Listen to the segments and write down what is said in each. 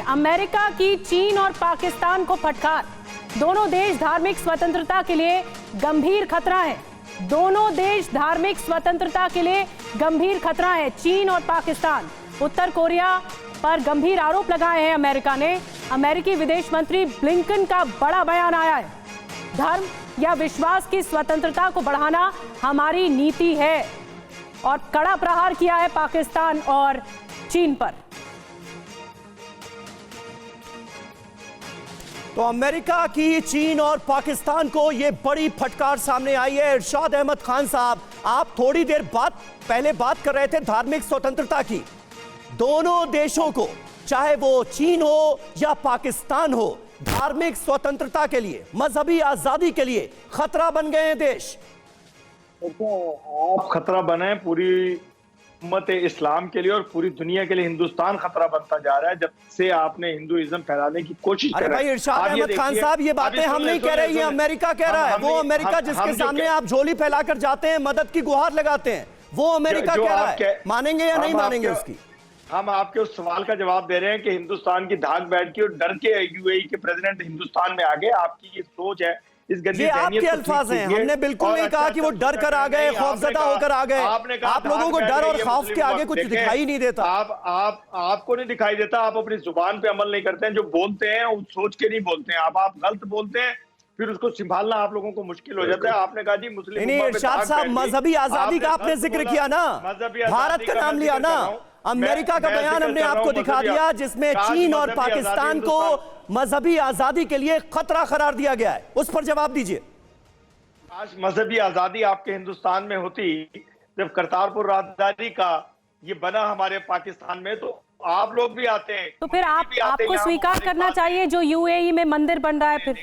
America की चीन और पाकिस्तान को फटकार। दोनों देश धार्मिक स्वतंत्रता के लिए गंभीर खतरा है। दोनों देश धार्मिक स्वतंत्रता के लिए गंभीर खतरा है। चीन और पाकिस्तान। उत्तर कोरिया पर गंभीर आरोप लगाए हैं अमेरिका ने। अमेरिकी विदेश मंत्री ब्लिंकन का बड़ा बयान आया है। धर्म या विश्वास की स्वतंत्रता को बढ़ाना हमारी नीति है और कड़ा प्रहार किया है पाकिस्तान और चीन पर। तो अमेरिका की चीन और पाकिस्तान को यह बड़ी फटकार सामने आई है। इरशाद अहमद खान साहब, आप थोड़ी देर पहले बात कर रहे थे धार्मिक स्वतंत्रता की। दोनों देशों को, चाहे वो चीन हो या पाकिस्तान हो, धार्मिक स्वतंत्रता के लिए, मजहबी आजादी के लिए खतरा बन गए हैं देश। आप खतरा बने पूरी उम्मत इस्लाम के लिए और पूरी दुनिया के लिए। हिंदुस्तान खतरा बनता जा रहा है जब से आपने हिंदुइज्म फैलाने की कोशिश की। अरे भाई इरशाद अहमद खान साहब, ये बातें हम नहीं कह रहे, ये अमेरिका कह रहा है। वो अमेरिका जिसके सामने आप झोली फैलाकर जाते हैं, मदद की गुहार लगाते हैं, वो अमेरिका कह रहा है। मानेंगे या नहीं मानेंगे उसकी? हम आपके उस सवाल का जवाब दे रहे हैं कि हिंदुस्तान की धाक बैठ की और डर के यूएई के प्रेसिडेंट हिंदुस्तान में आ गए। आपकी ये सोच है, इस गंदी ये आपके अल्फाज हैं। हमने बिल्कुल नहीं कहा कि वो डर कर आ गए, खौफजदा होकर आ गए। आप लोगों को डर और खौफ के आगे कुछ दिखाई नहीं देता। आपको नहीं दिखाई देता। आप अपनी जुबान पे अमल नहीं करते हैं। जो बोलते हैं उस सोच के नहीं बोलते हैं। आप गलत बोलते हैं, फिर उसको संभालना आप लोगों को मुश्किल हो जाता है। आपने कहा जी मुस्लिम नहीं, इरशाद साहब, मजहबी आजादी का आपने जिक्र किया ना, भारत का नाम लिया ना। अमेरिका का बयान हमने आपको दिखा दिया जिसमें चीन और पाकिस्तान को मजहबी आजादी के लिए खतरा करार दिया गया है। उस पर जवाब दीजिए। आज मजहबी आजादी आपके हिंदुस्तान में होती जब करतारपुर राजदारी का ये बना हमारे पाकिस्तान में, तो आप लोग भी आते हैं। तो फिर आपको स्वीकार करना चाहिए जो यूएई में मंदिर बन रहा है। फिर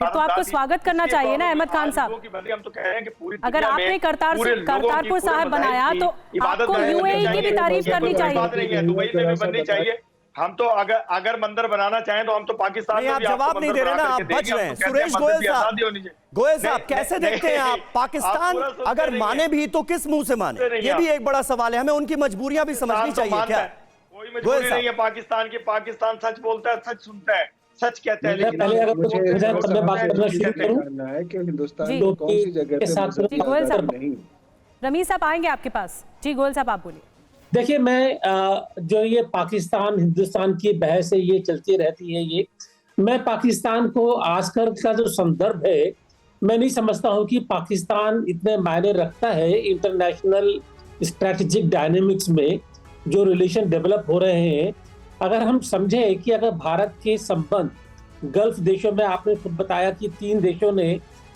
तो आपको स्वागत करना चाहिए ना अहमद खान साहब। हम तो कह रहे हैं कि पूरी अगर आपने करतारपुर साहब बनाया तो आपको यूएई की भी तारीफ करनी चाहिए। दुबई में भी बननी चाहिए। हम तो अगर मंदिर बनाना चाहें तो हम तो पाकिस्तान में आप जवाब नहीं दे रहे ना, आप बच रहे हैं। सुरेश गोयल साहब, कैसे देखते हैं आप? पाकिस्तान अगर माने भी तो किस मुंह से माने? ये भी एक बड़ा सवाल है। हमें उनकी मजबूरियां भी समझनी चाहिए क्या? कोई मजबूरी नहीं है पाकिस्तान की। पाकिस्तान सच बोलता है, सच सुनता है, सच कहता है। लेकिन पहले अगर मैं बात करना शुरू करूं है कि हिंदुस्तान को कौन सी जगह पे गोयल साहब, रमीज साहब आएंगे आपके पास। जी गोयल साहब, आप बोलिए। देखिए, मैं जो ये पाकिस्तान हिंदुस्तान की बहस है, ये चलती रहती है। ये मैं पाकिस्तान को आजकल का जो संदर्भ है, मैं नहीं समझता हूं कि पाकिस्तान इतने मायने रखता है इंटरनेशनल स्ट्रेटेजिक डायनेमिक्स में जो रिलेशन डेवलप हो रहे हैं। अगर हम समझे कि अगर भारत के संबंध गल्फ देशों में, आपने खुद बताया कि 3 देशों ने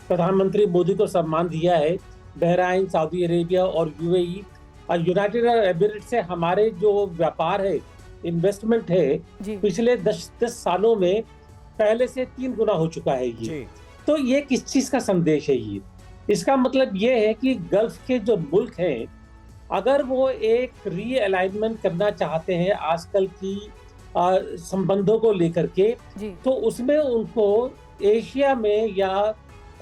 प्रधानमंत्री मोदी को सम्मान दिया है, बहराइन, सऊदी अरेबिया और यूएई। और यूनाइटेड अरब एमिरेट से हमारे जो व्यापार है, इन्वेस्टमेंट है, पिछले 10 सालों में पहले से 3 गुना हो चुका है ये। तो ये किस चीज का संदेश है ये? इसका मतलब ये है कि गल्फ के जो मुल्क हैं, अगर वो एक रीअलाइनमेंट करना चाहते हैं आजकल की संबंधों को लेकर के, तो उसमें उनको एशिया में या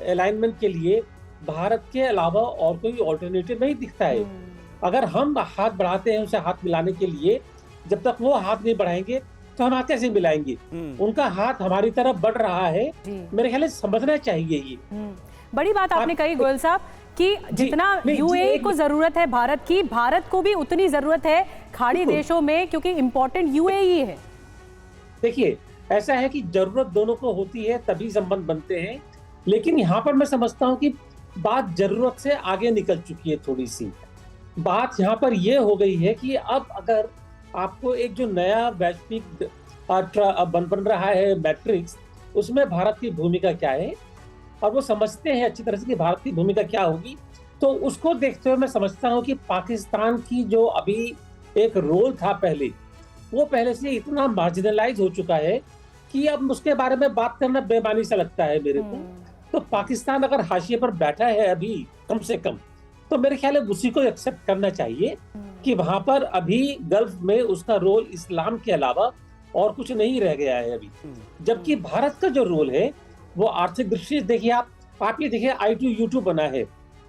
अलाइनमेंट के लिए भारत के अलावा और कोई ऑल्टरनेटिव नहीं दिखता है। अगर हम हाथ बढ़ाते हैं उसे हाथ मिलाने के लिए, जब तक वो हाथ नहीं बढ़ाएंगे तो हम हाथ कैसे मिलाएंगे? उनका हाथ हमारी तरफ बढ़ रहा है। मेरे ख्याल से समझना चाहिए ये। बड़ी बात आपने कही गोयल साहब कि जितना यूएई को जरूरत है भारत की, भारत को भी उतनी जरूरत है खाड़ी देशों में, क्योंकि इंपॉर्टेंट यूएई है। देखिए, ऐसा है कि जरूरत दोनों को होती है तभी संबंध बनते हैं। लेकिन यहाँ पर मैं समझता हूँ कि बात जरूरत से आगे निकल चुकी है। थोड़ी सी बात यहाँ पर यह हो गई है कि अब अगर आपको एक जो नया वैश्विक बन रहा है मैट्रिक्स, उसमें भारत की भूमिका क्या है, और वो समझते हैं अच्छी तरह से कि भारत की भूमिका क्या होगी, तो उसको देखते हुए मैं समझता हूँ कि पाकिस्तान की जो अभी एक रोल था पहले, वो पहले से इतना मार्जिनलाइज हो चुका है कि अब उसके बारे में बात करना बेमानी सा लगता है मेरे को। तो पाकिस्तान अगर हाशिए पर बैठा है अभी कम से कम, तो मेरे ख्याल है उसी को एक्सेप्ट करना चाहिए कि वहां पर अभी गल्फ में उसका रोल इस्लाम के अलावा और कुछ नहीं रह गया है अभी। जबकि भारत का जो रोल है वो आर्थिक दृष्टि से देखिए, आप ये देखिए I2U2 बना है।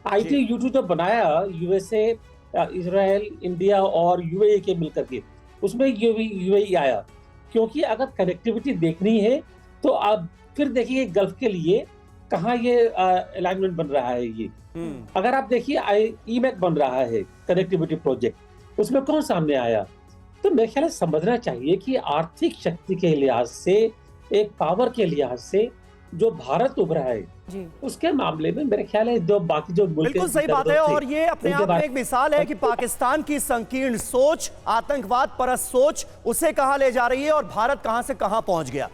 I2U2 जो बनाया यूएसए, इजराइल, इंडिया और यूएई के मिलकर के, उसमें यूएई आया। क्योंकि अगर कनेक्टिविटी देखनी है तो आप फिर देखिए गल्फ के लिए कहाँ ये अलाइनमेंट बन रहा है ये। अगर आप देखिए ईमेक बन रहा है कनेक्टिविटी प्रोजेक्ट, उसमें कौन सामने आया? तो मेरे ख्याल समझना चाहिए कि आर्थिक शक्ति के लिहाज से, एक पावर के लिहाज से जो भारत उभरा है जी। उसके मामले में मेरे ख्याल है जो बाकी जो मुल्क बिल्कुल सही बात है। और ये अपने आप में एक मिसाल है कि पाकिस्तान की संकीर्ण सोच, आतंकवाद परस्त सोच उसे कहां ले जा रही है और भारत कहां से कहां पहुंच गया।